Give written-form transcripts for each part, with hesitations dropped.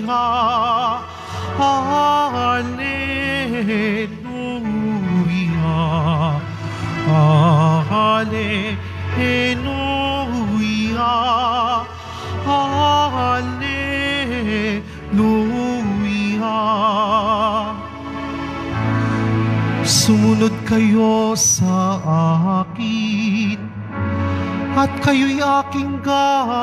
Hallelujah, Hallelujah, Hallelujah. Sumunod kayo sa akin, at kayo'y aking gagawin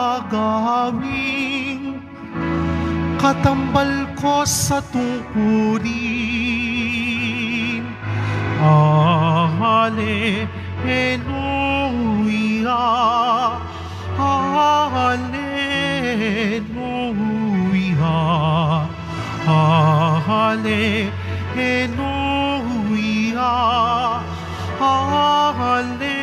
katambal ko sa tungkulin. Hallelujah, Hallelujah, Hallelujah, Hallelujah.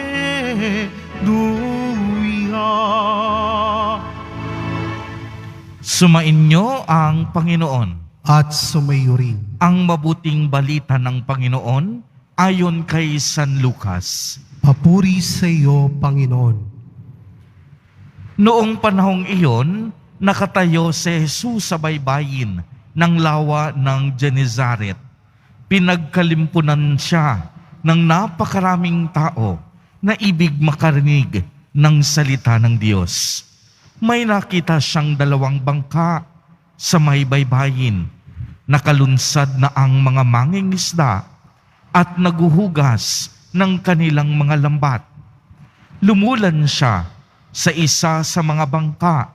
Sumainyo ang Panginoon. At sumayo rin Ang mabuting balita ng Panginoon ayon kay San Lucas. papuri sa iyo, Panginoon. Noong panahong iyon, nakatayo si Jesus sa baybayin ng lawa ng Genezaret. Pinagkalimpunan siya ng napakaraming tao na ibig makarinig ng salita ng Diyos. May nakita siyang dalawang bangka sa may baybayin. Nakalunsad na ang mga mangingisda at naguhugas ng kanilang mga lambat. Lumulan siya sa isa sa mga bangka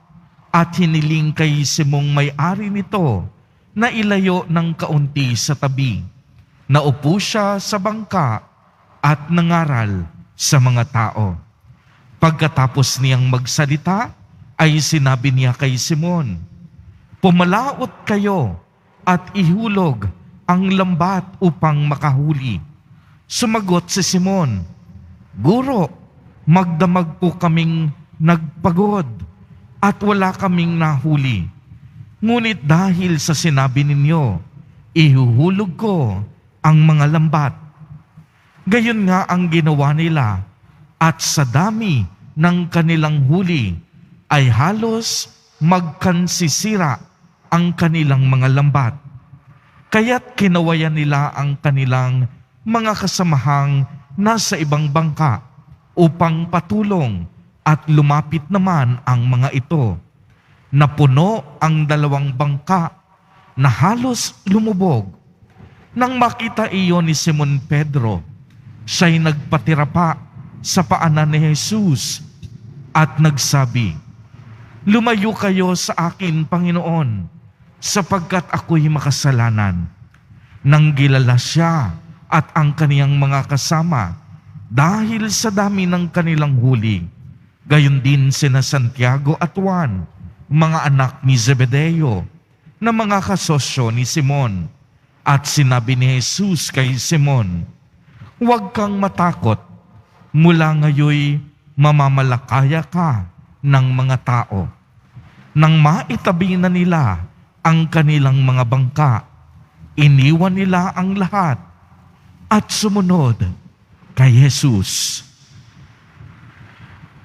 at hiniling kay Simong may-ari nito na ilayo ng kaunti sa tabi. Naupo siya sa bangka at nangaral sa mga tao. Pagkatapos niyang magsalita, ay sinabi niya kay Simon, "Pumalaot kayo at ihulog ang lambat upang makahuli." Sumagot si Simon, "Guro, magdamag po kaming nagpagod at wala kaming nahuli. Ngunit dahil sa sinabi ninyo, ihuhulog ko ang mga lambat." Gayon nga ang ginawa nila, at sa dami ng kanilang huli ay halos magkansisira ang kanilang mga lambat. Kaya't kinawayan nila ang kanilang mga kasamahang nasa ibang bangka upang patulong, at lumapit naman ang mga ito. Napuno ang dalawang bangka na halos lumubog. Nang makita iyon ni Simon Pedro, siya'y nagpatira pa sa paanan ni Jesus at nagsabi, "Lumayo kayo sa akin, Panginoon, sapagkat ako'y makasalanan." Nang gilala siya at ang kaniyang mga kasama dahil sa dami ng kanilang huli, gayon din sina Santiago at Juan, mga anak ni Zebedeo, na mga kasosyo ni Simon. At sinabi ni Jesus kay Simon, "Huwag kang matakot, mula ngayoy mamamalakaya ka ng mga tao." Nang maitabi na nila ang kanilang mga bangka, iniwan nila ang lahat at sumunod kay Jesus.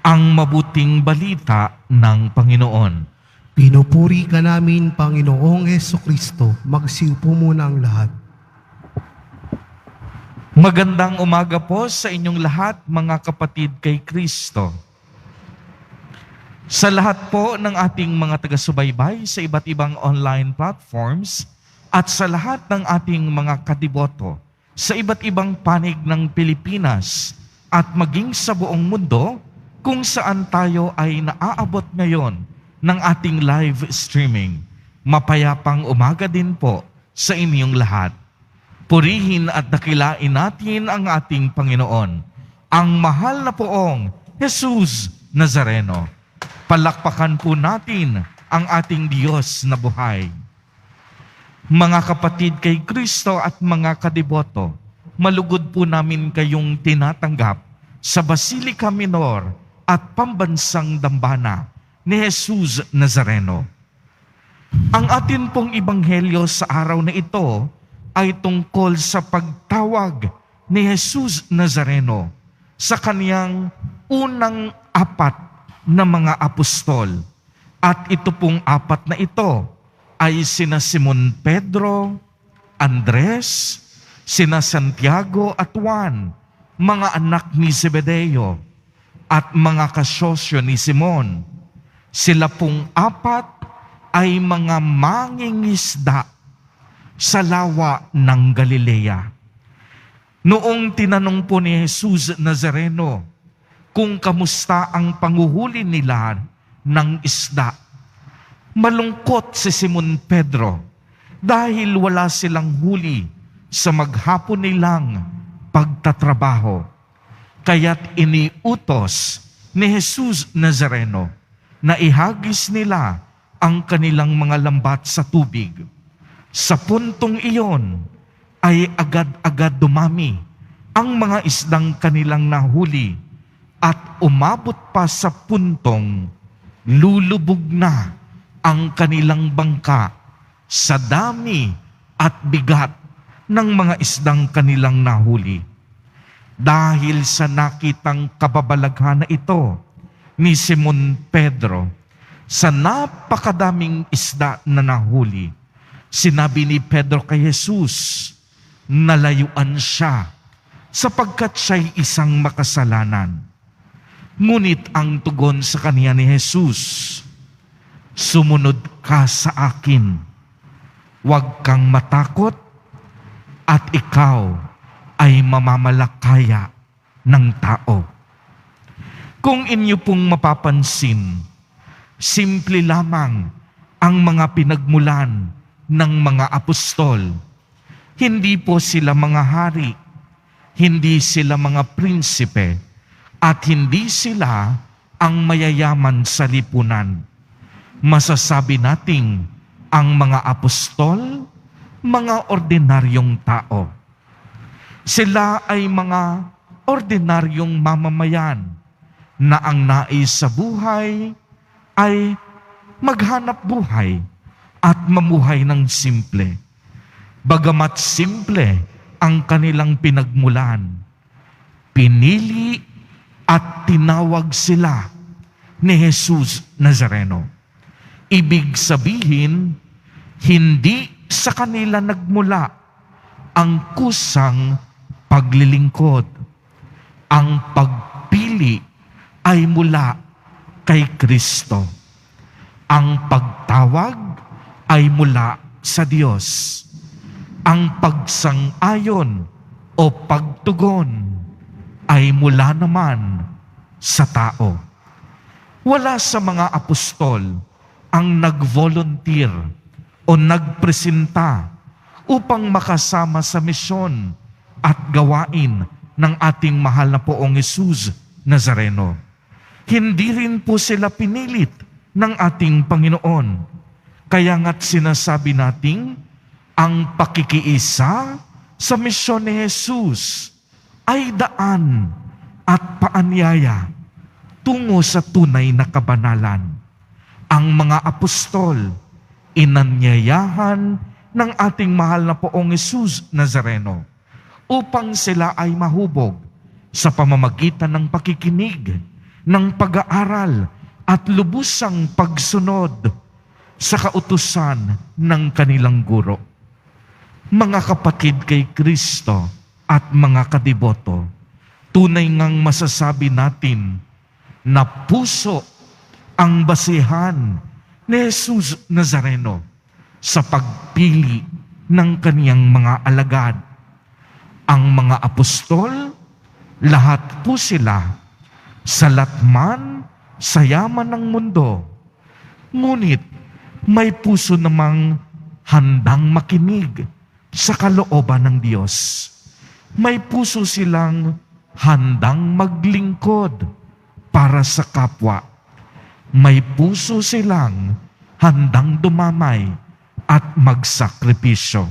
Ang mabuting balita ng Panginoon. Pinupuri ka namin, Panginoong Hesukristo. Magsiupo muna ang lahat. Magandang umaga po sa inyong lahat, mga kapatid kay Kristo. Sa lahat po ng ating mga taga-subaybay sa iba't ibang online platforms at sa lahat ng ating mga kadiboto sa iba't ibang panig ng Pilipinas at maging sa buong mundo kung saan tayo ay naaabot ngayon ng ating live streaming. Mapayapang umaga din po sa inyong lahat. Purihin at dakilain natin ang ating Panginoon, ang mahal na poong Jesus Nazareno. Palakpakan po natin ang ating Diyos na buhay. Mga kapatid kay Kristo at mga kadiboto, malugod po namin kayong tinatanggap sa Basilica Minor at Pambansang Dambana ni Jesus Nazareno. Ang atin pong ebanghelyo sa araw na ito ay tungkol sa pagtawag ni Jesus Nazareno sa kaniyang unang 4 na mga apostol. At ito pong 4 na ito ay sina Simon Pedro, Andres, sina Santiago at Juan, mga anak ni Zebedeo, at mga kasosyo ni Simon. Sila pong apat ay mga mangingisda sa lawa ng Galilea. Noong tinanong po ni Jesus Nazareno kung kamusta ang panguhuli nila ng isda, malungkot si Simon Pedro dahil wala silang huli sa maghapon nilang pagtatrabaho. Kaya't iniutos ni Jesus Nazareno na ihagis nila ang kanilang mga lambat sa tubig. Sa puntong iyon ay agad-agad dumami ang mga isdang kanilang nahuli at umabot pa sa puntong lulubog na ang kanilang bangka sa dami at bigat ng mga isdang kanilang nahuli. Dahil sa nakitang kababalaghan na ito ni Simon Pedro, sa napakadaming isda na nahuli, sinabi ni Pedro kay Jesus, nalayuan siya sapagkat siya'y isang makasalanan. Ngunit ang tugon sa kaniya ni Jesus, sumunod ka sa akin, huwag kang matakot at ikaw ay mamamalakaya ng tao. Kung inyo pong mapapansin, simple lamang ang mga pinagmulan ng mga apostol. Hindi po sila mga hari, hindi sila mga prinsipe, at hindi sila ang mayayaman sa lipunan. Masasabi nating ang mga apostol, mga ordinaryong tao. Sila ay mga ordinaryong mamamayan na ang nais sa buhay ay maghanap buhay at mamuhay ng simple. Bagamat simple ang kanilang pinagmulan, pinili at tinawag sila ni Jesus Nazareno. Ibig sabihin, hindi sa kanila nagmula ang kusang paglilingkod. Ang pagpili ay mula kay Kristo. Ang pagtawag ay mula sa Diyos. Ang pagsang-ayon o pagtugon ay mula naman sa tao. Wala sa mga apostol ang nag-volunteer o nagpresenta upang makasama sa misyon at gawain ng ating mahal na poong Jesus Nazareno. Hindi rin po sila pinilit ng ating Panginoon. Kaya nga't sinasabi nating ang pakikiisa sa misyon ni Jesus ay daan at paanyaya tungo sa tunay na kabanalan. Ang mga apostol, inanyayahan ng ating mahal na poong Jesus Nazareno upang sila ay mahubog sa pamamagitan ng pakikinig, ng pag-aaral at lubusang pagsunod sa kautusan ng kanilang guro. Mga kapatid kay Kristo at mga kadiboto, tunay ngang masasabi natin na puso ang basihan ni Jesus Nazareno sa pagpili ng kaniyang mga alagad. Ang mga apostol, lahat po sila sa latman, sa yaman ng mundo. Ngunit may puso namang handang makinig sa kalooban ng Diyos. May puso silang handang maglingkod para sa kapwa. May puso silang handang dumamay at magsakripisyo.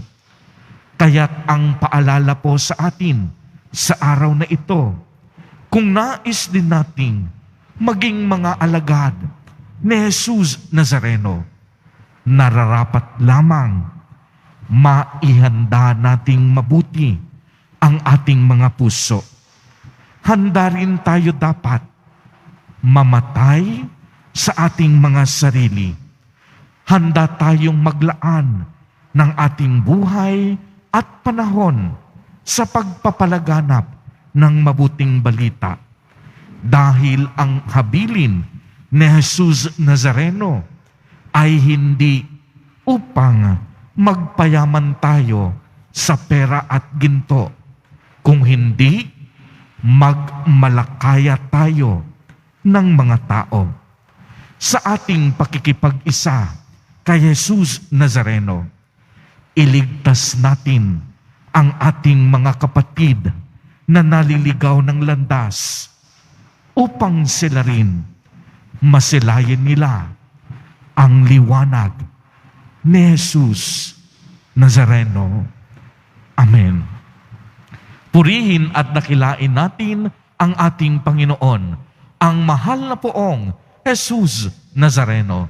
Kaya't ang paalala po sa atin sa araw na ito, kung nais din nating maging mga alagad ni Jesus Nazareno, nararapat lamang maihanda nating mabuti ang ating mga puso. Handa rin tayo dapat mamatay sa ating mga sarili handa tayong maglaan ng ating buhay at panahon sa pagpapalaganap ng mabuting balita. Dahil ang habilin ni Jesus Nazareno ay hindi upang magpayaman tayo sa pera at ginto, kung hindi magmalakaya tayo ng mga tao. Sa ating pakikipag-isa kay Jesus Nazareno, iligtas natin ang ating mga kapatid na naliligaw ng landas upang sila rin masilayan nila ang liwanag ni Jesus Nazareno. Amen. Purihin at dakilain natin ang ating Panginoon, ang mahal na poong Jesus Nazareno.